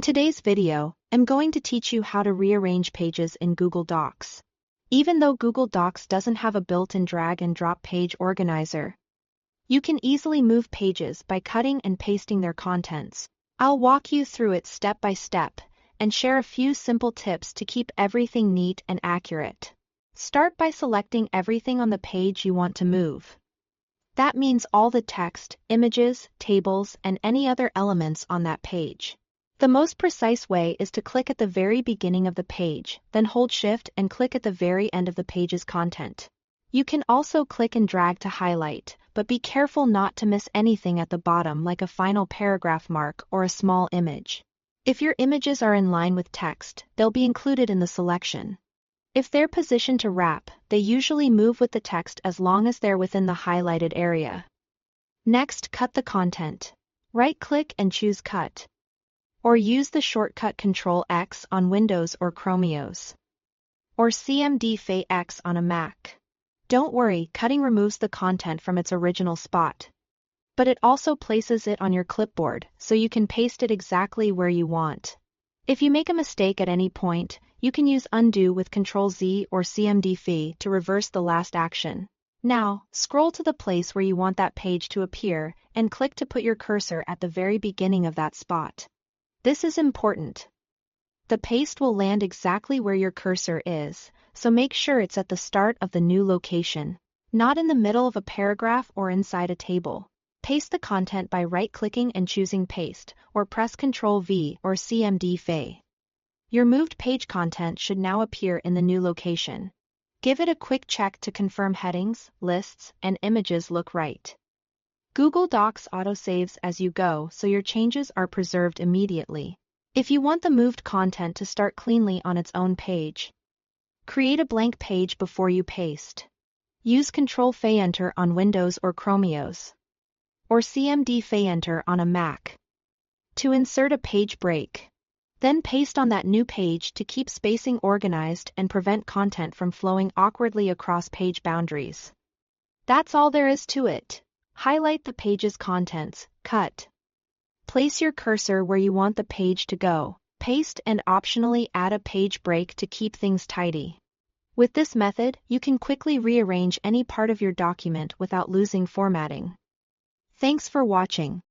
In today's video, I'm going to teach you how to rearrange pages in Google Docs. Even though Google Docs doesn't have a built-in drag and drop page organizer, you can easily move pages by cutting and pasting their contents. I'll walk you through it step by step and share a few simple tips to keep everything neat and accurate. Start by selecting everything on the page you want to move. That means all the text, images, tables, and any other elements on that page. The most precise way is to click at the very beginning of the page, then hold Shift and click at the very end of the page's content. You can also click and drag to highlight, but be careful not to miss anything at the bottom like a final paragraph mark or a small image. If your images are in line with text, they'll be included in the selection. If they're positioned to wrap, they usually move with the text as long as they're within the highlighted area. Next, cut the content. Right-click and choose Cut. Or use the shortcut Ctrl-X on Windows or Chromeos. Or Ctrl+X on a Mac. Don't worry, cutting removes the content from its original spot. But it also places it on your clipboard, so you can paste it exactly where you want. If you make a mistake at any point, you can use Undo with Ctrl-Z or Ctrl+F to reverse the last action. Now, scroll to the place where you want that page to appear and click to put your cursor at the very beginning of that spot. This is important. The paste will land exactly where your cursor is, so make sure it's at the start of the new location, not in the middle of a paragraph or inside a table. Paste the content by right-clicking and choosing Paste, or press Ctrl-V or Ctrl+F. Your moved page content should now appear in the new location. Give it a quick check to confirm headings, lists, and images look right. Google Docs autosaves as you go, so your changes are preserved immediately. If you want the moved content to start cleanly on its own page, create a blank page before you paste. Use Ctrl+Enter on Windows or Chromeos, or Ctrl+Enter on a Mac to insert a page break. Then paste on that new page to keep spacing organized and prevent content from flowing awkwardly across page boundaries. That's all there is to it. Highlight the page's contents, cut. Place your cursor where you want the page to go, paste and optionally add a page break to keep things tidy. With this method, you can quickly rearrange any part of your document without losing formatting. Thanks for watching.